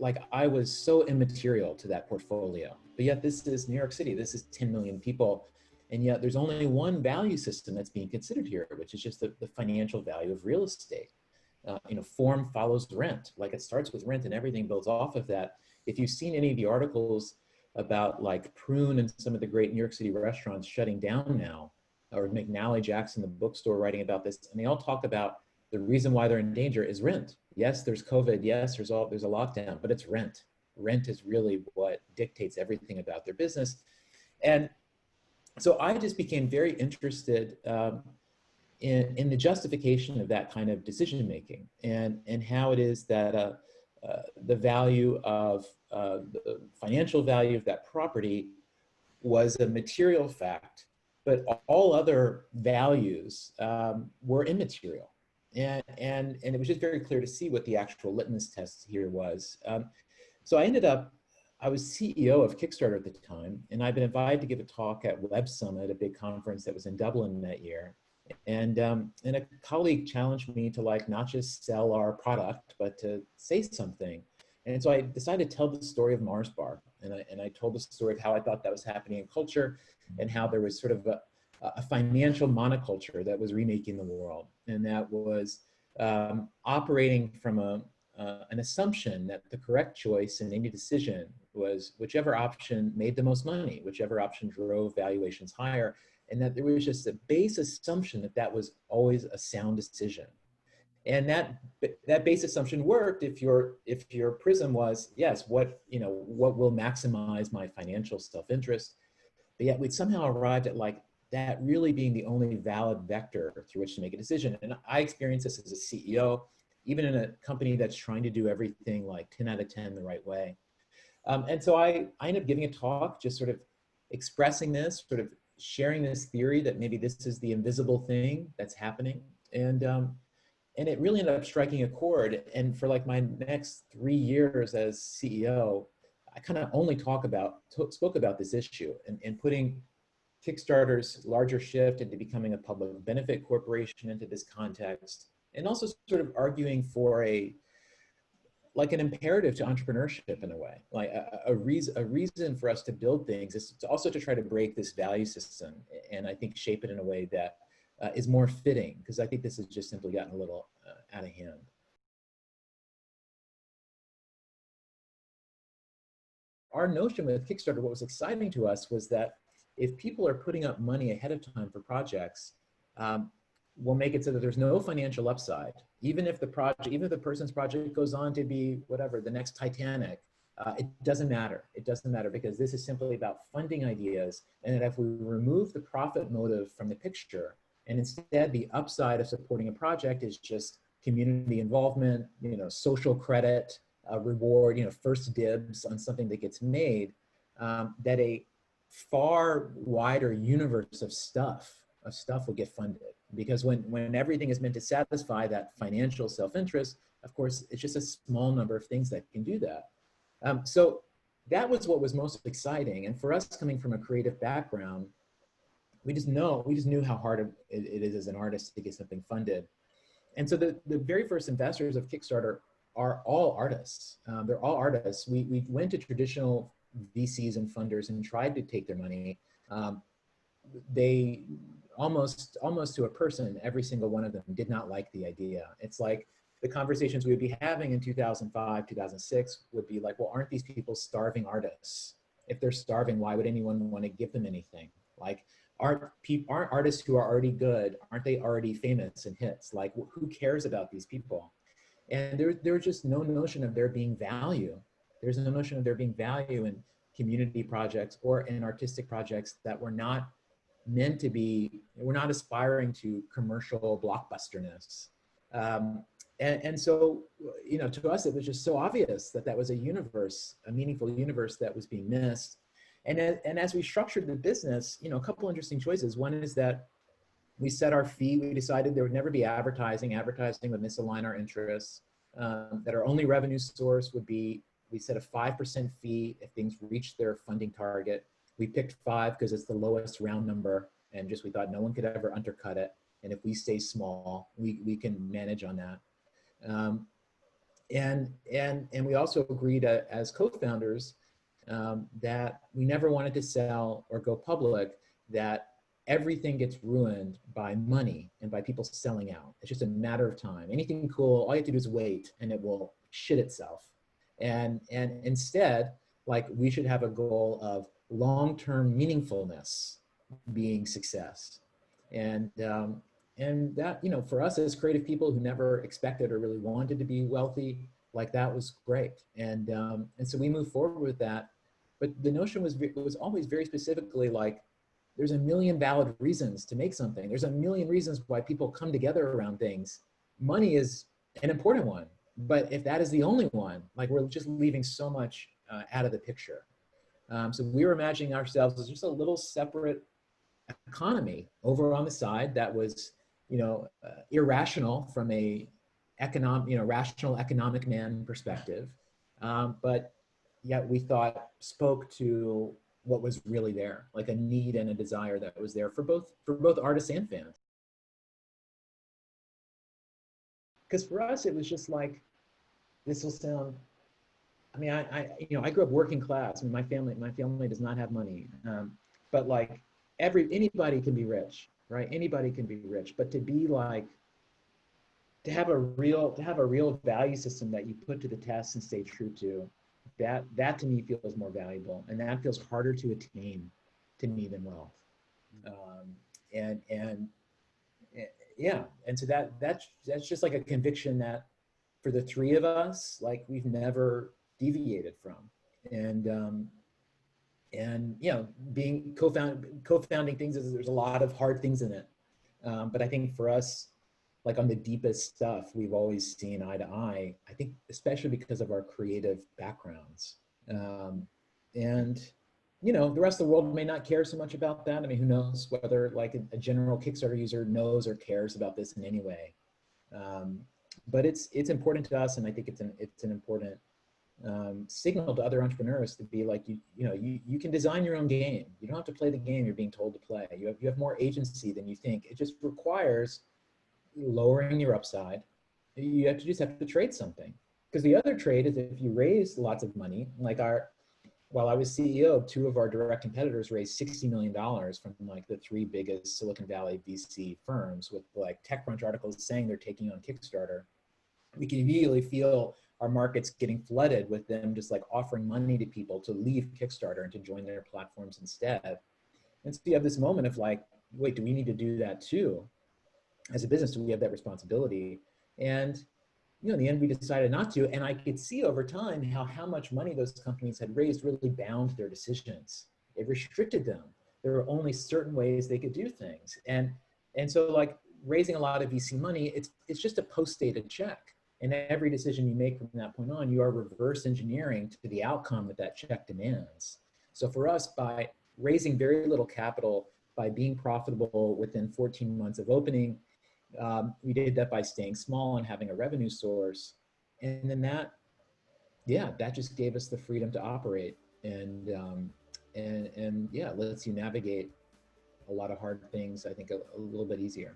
like I was so immaterial to that portfolio. But yet this is New York City, this is 10 million people. And yet there's only one value system that's being considered here, which is just the financial value of real estate. Form follows rent. Like it starts with rent and everything builds off of that. If you've seen any of the articles about like Prune and some of the great New York City restaurants shutting down now, or McNally Jackson, the bookstore, writing about this, and they all talk about the reason why they're in danger is rent. Yes, there's COVID. Yes, there's a lockdown, but it's rent. Rent is really what dictates everything about their business. And so I just became very interested in the justification of that kind of decision making, and how it is that the value of the financial value of that property was a material fact, but all other values were immaterial. And it was just very clear to see what the actual litmus test here was. So I was CEO of Kickstarter at the time, and I'd been invited to give a talk at Web Summit, a big conference that was in Dublin that year. And a colleague challenged me to like not just sell our product, but to say something. And so I decided to tell the story of Mars Bar. And I told the story of how I thought that was happening in culture, and how there was sort of a financial monoculture that was remaking the world. And that was operating from an assumption that the correct choice in any decision was whichever option made the most money, whichever option drove valuations higher, and that there was just a base assumption that that was always a sound decision. And that base assumption worked if your prism was, yes, what will maximize my financial self-interest, but yet we'd somehow arrived at like that really being the only valid vector through which to make a decision. And I experienced this as a CEO, even in a company that's trying to do everything like 10 out of 10 the right way. And so I ended up giving a talk, just sort of expressing this, sort of sharing this theory that maybe this is the invisible thing that's happening. And it really ended up striking a chord. And for like my next 3 years as CEO, I kind of only spoke about this issue and putting Kickstarter's larger shift into becoming a public benefit corporation into this context, and also sort of arguing for like an imperative to entrepreneurship in a way, like a reason for us to build things is also to try to break this value system, and I think shape it in a way that is more fitting, because I think this has just simply gotten a little out of hand. Our notion with Kickstarter, what was exciting to us was that if people are putting up money ahead of time for projects, we'll make it so that there's no financial upside. Even if the person's project goes on to be whatever, the next Titanic, it doesn't matter. It doesn't matter, because this is simply about funding ideas. And that if we remove the profit motive from the picture, and instead the upside of supporting a project is just community involvement, social credit, reward, first dibs on something that gets made, that a far wider universe of stuff will get funded. Because when everything is meant to satisfy that financial self-interest, of course, it's just a small number of things that can do that. So that was what was most exciting. And for us, coming from a creative background, we just knew how hard it is as an artist to get something funded. And so the very first investors of Kickstarter are all artists. They're all artists. We went to traditional VCs and funders and tried to take their money. They almost to a person, every single one of them did not like the idea. It's like the conversations we would be having in 2005, 2006 would be like, well, aren't these people starving artists? If they're starving, why would anyone want to give them anything? Like, aren't artists who are already good, aren't they already famous and hits? Like, who cares about these people? And there's just no notion of there being value. There's no notion of there being value in community projects or in artistic projects that were not meant to be, we're not aspiring to commercial blockbusterness. And so, to us, it was just so obvious that that was a universe, a meaningful universe that was being missed. And as we structured the business, a couple interesting choices. One is that we set our fee. We decided there would never be advertising. Advertising would misalign our interests. That our only revenue source would be, we set a 5% fee if things reached their funding target. We picked 5 because it's the lowest round number, and just we thought no one could ever undercut it. And if we stay small, we can manage on that. And we also agreed as co-founders that we never wanted to sell or go public, that everything gets ruined by money and by people selling out. It's just a matter of time. Anything cool, all you have to do is wait and it will shit itself. And instead, like, we should have a goal of long-term meaningfulness being success. And that, you know, for us as creative people who never expected or really wanted to be wealthy, like, that was great. And so we moved forward with that. But the notion was always very specifically like, there's a million valid reasons to make something. There's a million reasons why people come together around things. Money is an important one, but if that is the only one, like, we're just leaving so much out of the picture. So we were imagining ourselves as just a little separate economy over on the side that was, you know, irrational from a rational economic man perspective, but yet we thought spoke to what was really there, like a need and a desire that was there for both artists and fans. Because for us, it was just like, this will sound. I mean, I grew up working class. I mean, my family does not have money, but like, anybody can be rich, right? Anybody can be rich, but to be like, to have a real value system that you put to the test and stay true to, that to me feels more valuable, and that feels harder to attain to me than wealth. And yeah, and so that's just like a conviction that for the three of us, like, we've never deviated from. And you know, being co-founding things, there's a lot of hard things in it, but I think for us, like, on the deepest stuff, we've always seen eye to eye, I think, especially because of our creative backgrounds. And, you know, the rest of the world may not care so much about that. I mean, who knows whether, like, a general Kickstarter user knows or cares about this in any way. But it's important to us, and I think it's an important signal to other entrepreneurs to be like, you can design your own game. You don't have to play the game you're being told to play. You have more agency than you think. It just requires lowering your upside. You just have to trade something. Because the other trade is, if you raise lots of money, like, while I was CEO, two of our direct competitors raised $60 million from, like, the three biggest Silicon Valley VC firms, with, like, TechCrunch articles saying they're taking on Kickstarter. We can immediately feel our markets getting flooded with them just, like, offering money to people to leave Kickstarter and to join their platforms instead. And so you have this moment of like, wait, do we need to do that too? As a business, do we have that responsibility? And, you know, in the end, we decided not to. And I could see over time how much money those companies had raised really bound their decisions. It restricted them. There were only certain ways they could do things. And so, like, raising a lot of VC money, it's just a post-dated check. And every decision you make from that point on, you are reverse engineering to the outcome that check demands. So for us, by raising very little capital, by being profitable within 14 months of opening, we did that by staying small and having a revenue source. And then that just gave us the freedom to operate, and yeah, lets you navigate a lot of hard things, I think, a little bit easier.